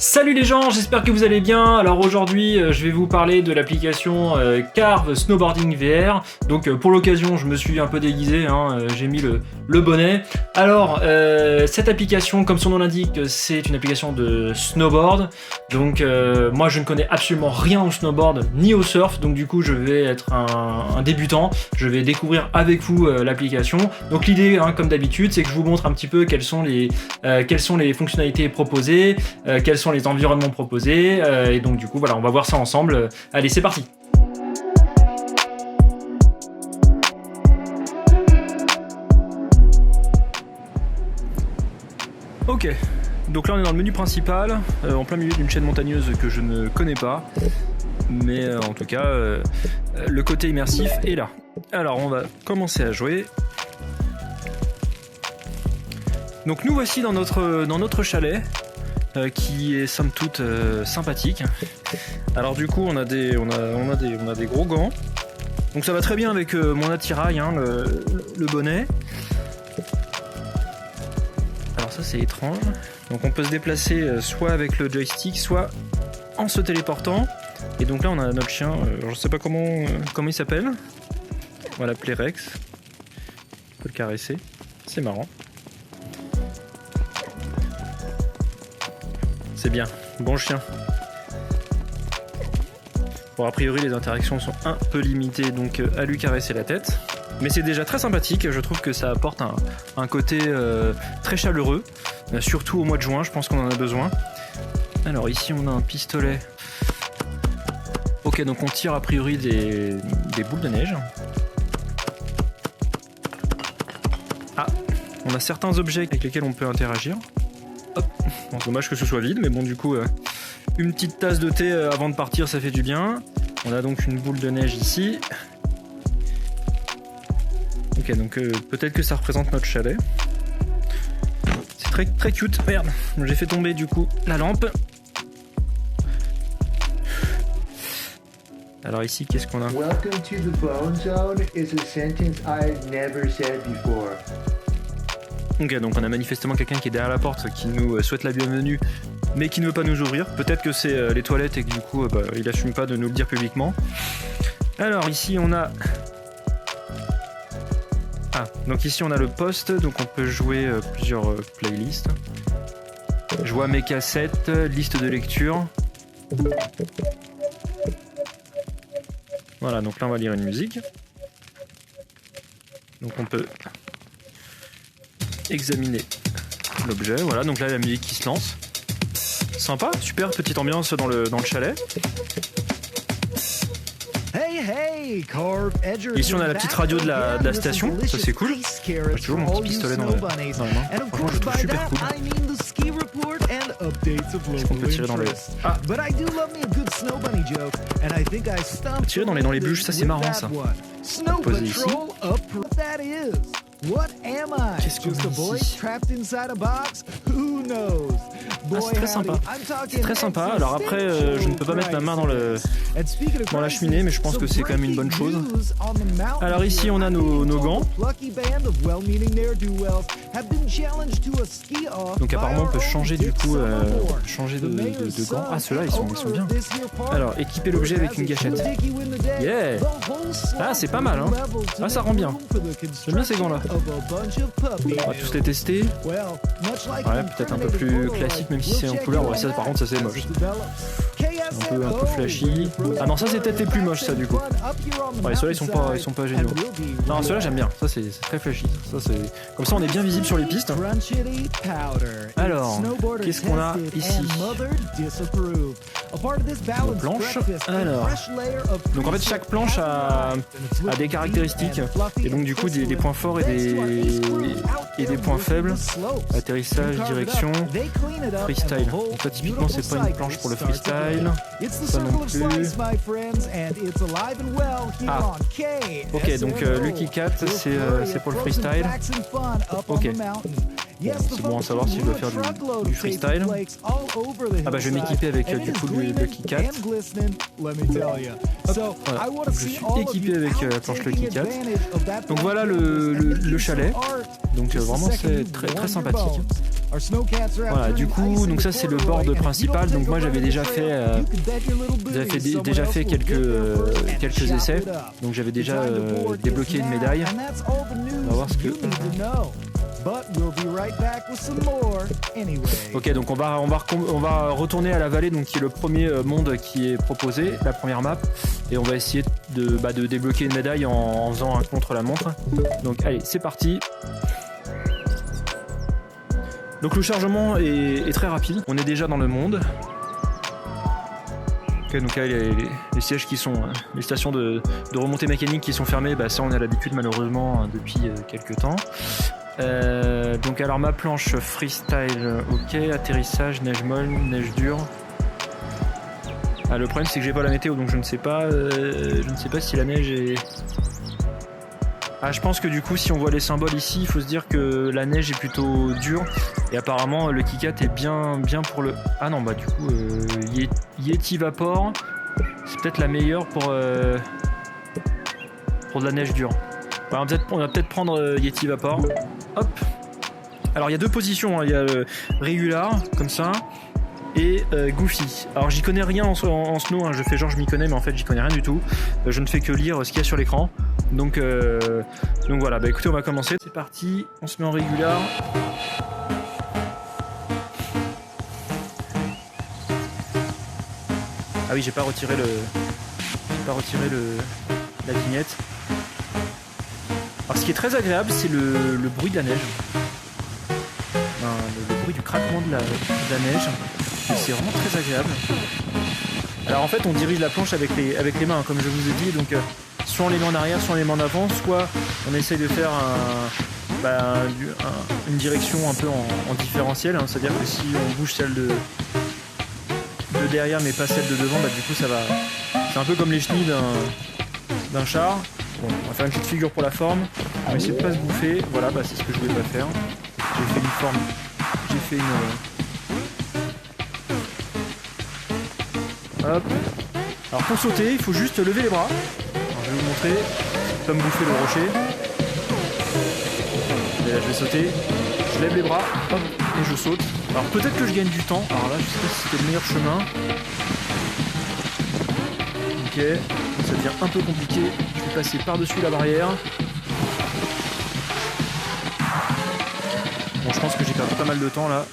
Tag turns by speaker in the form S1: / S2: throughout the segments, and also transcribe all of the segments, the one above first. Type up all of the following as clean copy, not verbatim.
S1: Salut les gens, j'espère que vous allez bien. Alors aujourd'hui, je vais vous parler de l'application Carve Snowboarding VR. Donc pour l'occasion, je me suis un peu déguisé, j'ai mis le bonnet. Alors cette application, comme son nom l'indique, c'est une application de snowboard. Donc moi je ne connais absolument rien au snowboard ni au surf, donc du coup je vais être un débutant. Je vais découvrir avec vous l'application. Donc l'idée, comme d'habitude, c'est que je vous montre un petit peu quelles sont les fonctionnalités proposées, quels sont les environnements proposés, et donc du coup voilà, on va voir ça ensemble. Allez, c'est parti. Ok, donc là on est dans le menu principal, en plein milieu d'une chaîne montagneuse que je ne connais pas, mais en tout cas le côté immersif est là. Alors on va commencer à jouer. Donc nous voici dans notre chalet, qui est somme toute sympathique. Alors du coup on a des gros gants, donc ça va très bien avec mon attirail, le bonnet. Alors ça c'est étrange, donc on peut se déplacer soit avec le joystick, soit en se téléportant. Et donc là on a notre chien, je sais pas comment il s'appelle, on va l'appeler Rex, on peut le caresser, c'est marrant. C'est bien, bon chien. Bon, a priori les interactions sont un peu limitées, donc à lui caresser la tête. Mais c'est déjà très sympathique, je trouve que ça apporte un côté très chaleureux, surtout au mois de juin, je pense qu'on en a besoin. Alors ici on a un pistolet. Ok, donc on tire a priori des boules de neige. Ah, on a certains objets avec lesquels on peut interagir. Hop. Bon, dommage que ce soit vide, mais bon, du coup, une petite tasse de thé avant de partir, ça fait du bien. On a donc une boule de neige ici. Ok, donc peut-être que ça représente notre chalet. C'est très, très cute. Merde, j'ai fait tomber du coup la lampe. Alors ici, qu'est-ce qu'on a?
S2: Welcome to the Bone Zone is a sentence I've never said before.
S1: Ok, donc on a manifestement quelqu'un qui est derrière la porte, qui nous souhaite la bienvenue, mais qui ne veut pas nous ouvrir. Peut-être que c'est les toilettes et que du coup, il assume pas de nous le dire publiquement. Alors ici on a... Ah, donc ici on a le poste, donc on peut jouer plusieurs playlists. Je vois mes cassettes, liste de lecture. Voilà, donc là on va lire une musique. Donc on peut examiner l'objet, voilà, donc là la musique qui se lance. Sympa, super petite ambiance dans le chalet. Ici on a la petite radio de la station, ça c'est cool. J'ai toujours mon petit pistolet dans la main. Franchement je trouve super cool. Est-ce qu'on peut tirer dans les... Ah, tirer dans les bûches, ça c'est marrant ça. Poser ici. Qu'est-ce qu'on a ici? Ah, c'est très sympa. C'est très sympa. Alors après, je ne peux pas mettre ma main dans la cheminée, mais je pense que c'est quand même une bonne chose. Alors ici, on a nos gants. Donc apparemment, on peut changer du coup, de gants. Ah, ceux-là, ils sont bien. Alors, équiper l'objet avec une gâchette. Yeah! Ah, c'est pas mal, Ah, ça rend bien. J'aime bien ces gants-là. On va tous les tester. Ouais, peut-être un peu plus classique, même si c'est en couleur. Ouais, ça, par contre, ça c'est moche. C'est un peu flashy. Ah non, ça c'est peut-être les plus moches, ça du coup. Ouais, ceux-là ils sont pas géniaux. Non, ceux-là j'aime bien. Ça c'est très flashy. Ça c'est comme ça on est bien visible sur les pistes. Alors, qu'est-ce qu'on a ici? Nos planches. Alors, donc en fait chaque planche a des caractéristiques et donc du coup des points forts et des points faibles. Atterrissage, direction, freestyle. Donc là typiquement c'est pas une planche pour le freestyle. Ça non plus. Ah. Ok, donc Lucky Cat c'est pour le freestyle. Ok. Bon, c'est bon à savoir si je dois faire du freestyle. Ah bah je vais m'équiper avec du coup le Kikat. Hop, voilà. Je suis équipé avec la planche le Kikat. Donc voilà le chalet. Donc vraiment c'est très sympathique. Voilà, du coup, donc ça c'est le board principal. Donc moi j'avais déjà fait, quelques essais. Donc j'avais déjà débloqué une médaille. On va voir ce que. Ok, donc on va retourner à la vallée, donc qui est le premier monde qui est proposé, la première map, et on va essayer de débloquer une médaille en faisant un contre-la-montre. Donc allez, c'est parti. Donc le chargement est très rapide. On est déjà dans le monde. Ok, donc là les sièges qui sont les stations de remontée mécanique qui sont fermées, bah ça on a l'habitude malheureusement depuis quelques temps. Donc alors ma planche freestyle, ok, atterrissage, neige molle, neige dure. Ah, le problème c'est que j'ai pas la météo, donc je ne sais pas si la neige est. Ah, je pense que du coup si on voit les symboles ici, il faut se dire que la neige est plutôt dure et apparemment le Kikat est bien pour le. Ah non, bah du coup Yeti Vapor, c'est peut-être la meilleure pour de la neige dure. Bah, on va peut-être prendre Yeti Vapor. Hop. Alors il y a deux positions, hein. Il y a le Regular comme ça et Goofy. Alors j'y connais rien en snow, hein. Je fais genre je m'y connais, mais en fait j'y connais rien du tout. Je ne fais que lire ce qu'il y a sur l'écran. Donc voilà, bah écoutez, on va commencer. C'est parti, on se met en Regular. Ah oui, j'ai pas retiré la vignette. Alors ce qui est très agréable, c'est le bruit de la neige. Le bruit du craquement de la neige. C'est vraiment très agréable. Alors en fait, on dirige la planche avec les mains, comme je vous ai dit. Donc soit on les met en arrière, soit on les met en avant, soit on essaye de faire une direction un peu en différentiel. Hein. C'est-à-dire que si on bouge celle de derrière mais pas celle de devant, bah du coup ça va. C'est un peu comme les chenilles d'un char. Bon, on va faire une petite figure pour la forme. On va essayer de pas se bouffer. Voilà, bah c'est ce que je voulais pas faire. J'ai fait une forme. J'ai fait une. Hop. Alors pour sauter, il faut juste lever les bras. Alors, je vais vous montrer. Pas me bouffer le rocher. Et là je vais sauter. Je lève les bras. Hop. Et je saute. Alors peut-être que je gagne du temps. Alors là, je sais pas si c'était le meilleur chemin. Ok. Ça devient un peu compliqué. Je vais passer par-dessus la barrière. Bon, je pense que j'ai perdu pas mal de temps là.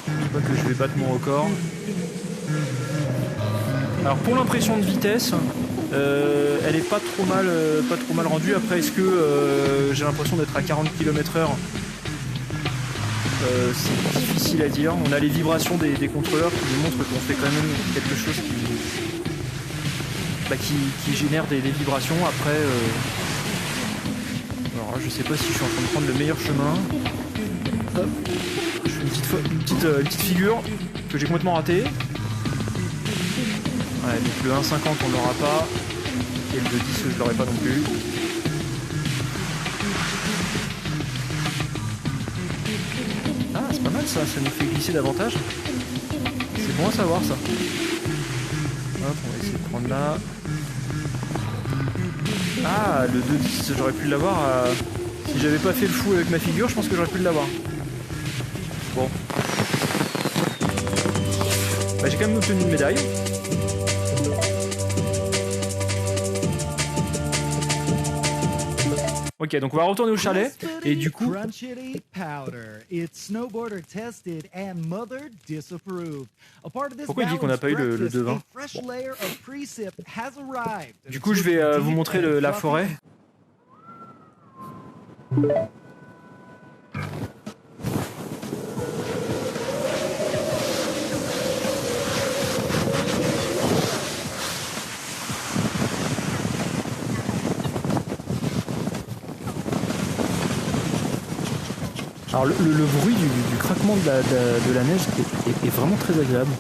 S1: Je crois que je vais battre mon record. Alors pour l'impression de vitesse, elle est pas trop mal rendue. Après, est-ce que j'ai l'impression d'être à 40 km/h? C'est difficile à dire. On a les vibrations des contrôleurs qui nous montrent qu'on fait quand même quelque chose qui génère des vibrations. Après, alors là, je sais pas si je suis en train de prendre le meilleur chemin. Hop. Je fais une petite figure que j'ai complètement ratée. Ouais, donc le 1,50 on l'aura pas. Et le 2,10 je l'aurai pas non plus. Ah, c'est pas mal ça nous fait glisser davantage. C'est bon à savoir ça. Hop, on va essayer de prendre là. Ah, le 2,10 j'aurais pu l'avoir. Si j'avais pas fait le fou avec ma figure, je pense que j'aurais pu l'avoir. Bon. Bah, j'ai quand même obtenu une médaille. Ok, donc on va retourner au chalet et du coup. Pourquoi il dit qu'on n'a pas eu le devin? Bon. Du coup, je vais vous montrer la forêt. Alors le bruit du craquement de la neige est vraiment très agréable.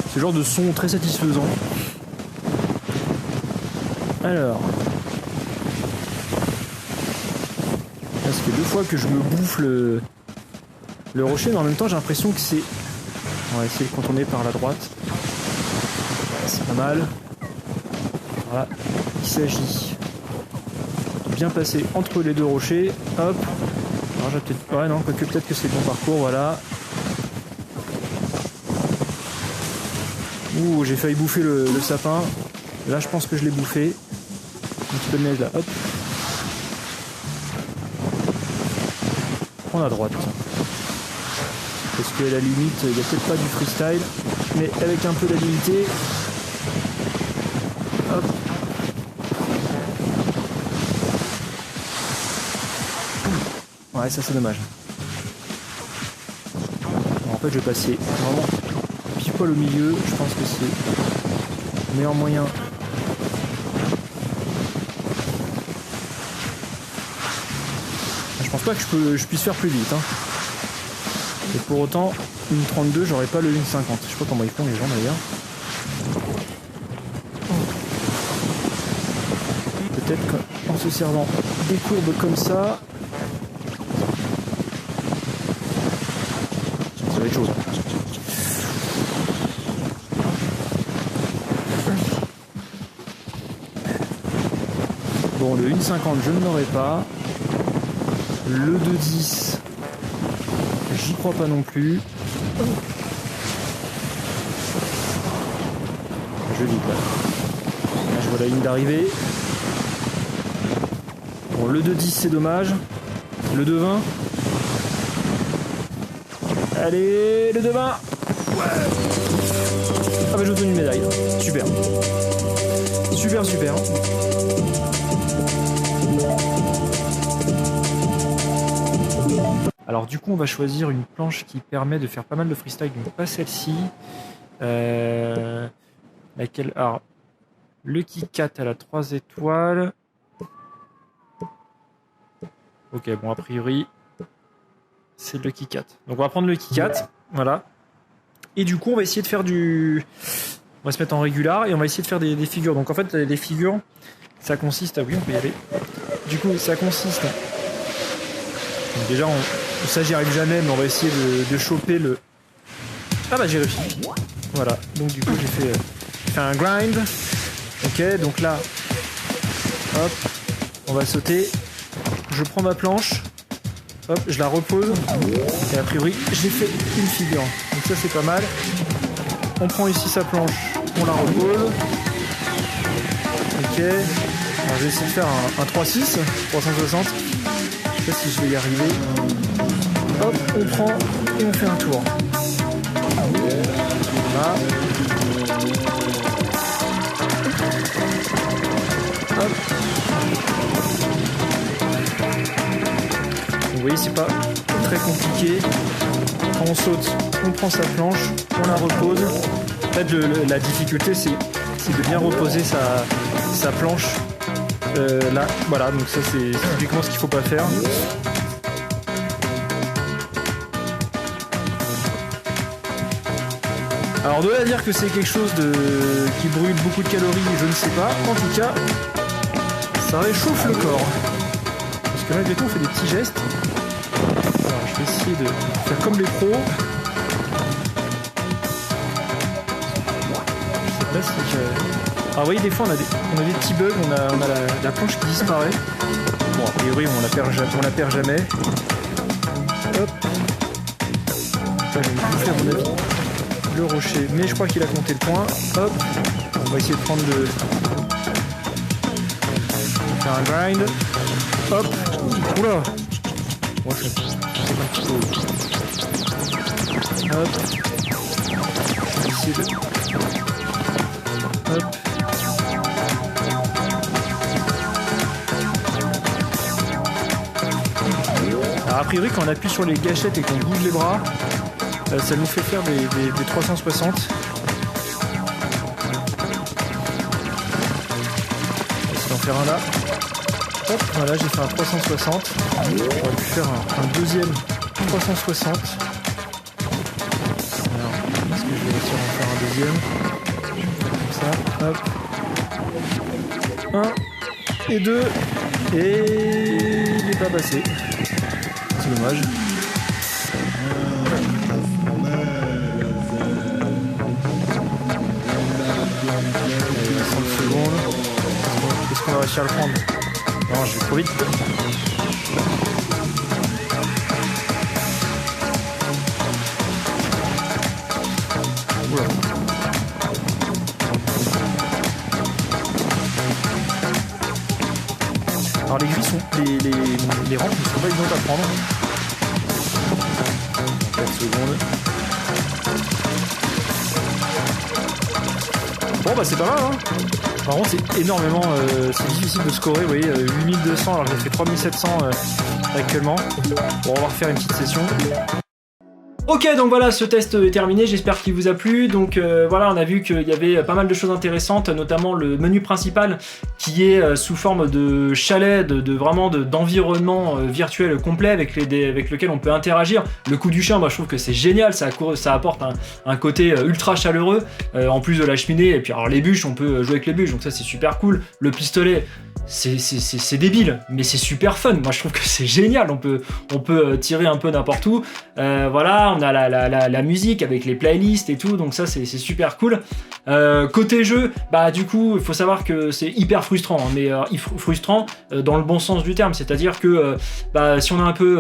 S1: C'est le genre de son très satisfaisant. Alors, ça fait 2 fois que je me bouffe le rocher, mais en même temps j'ai l'impression que c'est... On va essayer de contourner par la droite. C'est pas mal. Voilà, il s'agit de bien passer entre les deux rochers. Hop. Alors j'ai peut-être... Ouais non, quoique peut-être que c'est le bon parcours, voilà. Ouh, j'ai failli bouffer le sapin. Là je pense que je l'ai bouffé. Un petit peu de neige là, hop. Prends la droite. Parce qu'à la limite, il n'y a peut-être pas du freestyle, mais avec un peu d'habilité. Hop. Ouais, ça c'est dommage. Bon, en fait, je vais passer vraiment pile poil au milieu. Je pense que c'est le meilleur moyen. Je pense pas que je puisse faire plus vite. Hein. Et pour autant, une 32, j'aurais pas le 1,50. Je sais pas comment ils font les gens d'ailleurs. Peut-être qu'en se servant des courbes comme ça, ça va être chaud. Bon, le 1,50 je ne l'aurai pas. Le 2,10, j'y crois pas non plus. Je lis là. Là, je vois la ligne d'arrivée. Bon, le 2,10 c'est dommage. Le 2,20. Allez, le 2,20. Ouais. Ah bah je vous donne une médaille. Super. Super, super. Alors du coup on va choisir une planche qui permet de faire pas mal de freestyle, donc pas celle-ci. Laquelle? Alors, Lucky Cat elle a 3 étoiles. Ok, bon a priori c'est Lucky Cat. Donc on va prendre Lucky Cat, voilà. Et du coup on va essayer de faire du... On va se mettre en régular et on va essayer de faire des figures. Donc en fait les figures, ça consiste à... Oui on peut y aller. Du coup ça consiste... Donc déjà ça j'y arrive jamais, mais on va essayer de choper le... Ah bah j'ai réussi. Voilà, donc du coup j'ai fait un grind. Ok, donc là, hop, on va sauter. Je prends ma planche, hop, je la repose. Et a priori, j'ai fait une figure. Donc ça c'est pas mal. On prend ici sa planche, on la repose. Ok, alors je vais essayer de faire un 3-6, 360. Je sais pas si je vais y arriver. Hop, on prend et on fait un tour. Voilà. Hop. Vous voyez, c'est pas très compliqué. Quand on saute, on prend sa planche, on la repose. En fait, la difficulté, c'est de bien reposer sa planche. Là, voilà, donc ça c'est typiquement ce qu'il faut pas faire. Alors de là à dire que c'est quelque chose qui brûle beaucoup de calories, je ne sais pas. En tout cas, ça réchauffe le corps. Parce que malgré tout, on fait des petits gestes. Alors je vais essayer de faire comme les pros. Je sais pas si je... Ah oui, des fois on a des petits bugs, on a la planche qui disparaît. Bon, a priori on la perd jamais. Hop. Là, je vais me faire mon avis le rocher, mais je crois qu'il a compté le point. Hop. On va essayer de prendre le... faire un grind. Hop. Oula. Ouais, c'est un petit peu... Hop. Je vais essayer de... Hop. Alors, a priori, quand on appuie sur les gâchettes et qu'on bouge les bras, ça nous fait faire des 360. Essayer d'en faire un là. Hop, voilà, j'ai fait un 360. J'aurais pu faire un deuxième 360. Alors, est-ce que je vais réussir à en faire un deuxième? Comme ça, hop. 1 et 2. Et est pas passé. C'est dommage. 30 secondes. Est-ce qu'on va réussir à le prendre? Non, je vais trop vite. Oula. Alors les grilles sont. Les rampes ne sont pas évidentes à prendre. 4 secondes. Bon bah c'est pas mal hein. Par contre c'est énormément, c'est difficile de scorer, vous voyez, 8200 alors j'ai fait 3700 actuellement. Bon on va refaire une petite session. Ok, donc voilà, ce test est terminé, j'espère qu'il vous a plu. Donc voilà, on a vu qu'il y avait pas mal de choses intéressantes, notamment le menu principal qui est sous forme de chalet, vraiment d'environnement virtuel complet avec lequel on peut interagir. Le coup du chien, moi je trouve que c'est génial, ça apporte un côté ultra chaleureux, en plus de la cheminée. Et puis alors les bûches, on peut jouer avec les bûches, donc ça c'est super cool. Le pistolet, c'est débile, mais c'est super fun. Moi je trouve que c'est génial, on peut tirer un peu n'importe où. Voilà, on a la musique avec les playlists et tout, donc ça c'est super cool. Côté jeu, bah du coup il faut savoir que c'est hyper frustrant, hein, mais frustrant dans le bon sens du terme, c'est-à-dire que bah, si on a un peu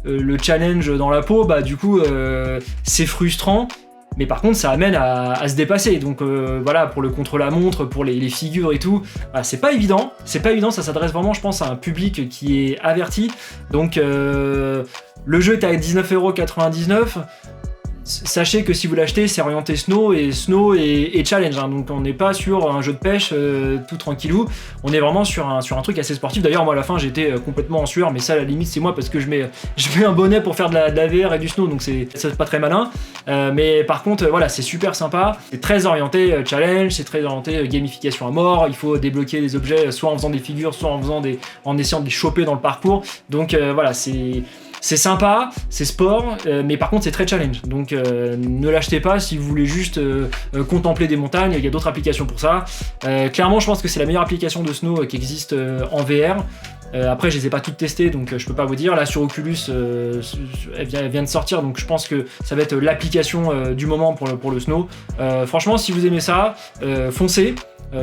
S1: le challenge dans la peau, bah du coup c'est frustrant. Mais par contre ça amène à se dépasser, donc voilà, pour le contre-la-montre, pour les figures et tout, voilà, c'est pas évident, ça s'adresse vraiment je pense à un public qui est averti, donc le jeu est à 19,99€, sachez que si vous l'achetez c'est orienté snow et challenge, hein, donc on n'est pas sur un jeu de pêche tout tranquillou, on est vraiment sur un truc assez sportif. D'ailleurs moi à la fin j'étais complètement en sueur, mais ça à la limite c'est moi parce que je mets un bonnet pour faire de la VR et du snow, donc c'est pas très malin, mais par contre voilà, c'est super sympa, c'est très orienté challenge, c'est très orienté gamification à mort, il faut débloquer des objets soit en faisant des figures, soit en essayant de les choper dans le parcours, donc voilà, c'est sympa, c'est sport, mais par contre c'est très challenge, donc ne l'achetez pas si vous voulez juste contempler des montagnes, il y a d'autres applications pour ça. Clairement je pense que c'est la meilleure application de snow qui existe en VR. Après je les ai pas toutes testées, donc je peux pas vous dire. Là sur Oculus elle vient de sortir, donc je pense que ça va être l'application du moment pour le snow. Franchement si vous aimez ça, foncez.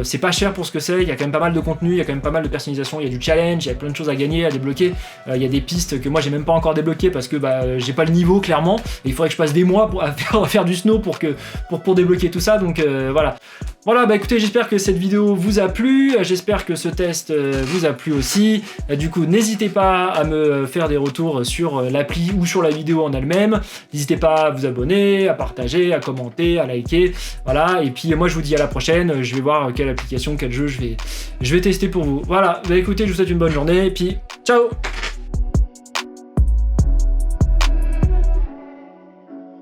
S1: C'est pas cher pour ce que c'est, il y a quand même pas mal de contenu, il y a quand même pas mal de personnalisation, il y a du challenge, il y a plein de choses à gagner, à débloquer, il y a des pistes que moi j'ai même pas encore débloquées parce que bah, j'ai pas le niveau clairement, et il faudrait que je passe des mois à faire du snow pour débloquer tout ça, donc voilà. Voilà, bah écoutez, j'espère que cette vidéo vous a plu, j'espère que ce test vous a plu aussi. Du coup, n'hésitez pas à me faire des retours sur l'appli ou sur la vidéo en elle-même. N'hésitez pas à vous abonner, à partager, à commenter, à liker. Voilà, et puis moi je vous dis à la prochaine, je vais voir quelle application, quel jeu je vais tester pour vous. Voilà, bah écoutez, je vous souhaite une bonne journée, et puis ciao!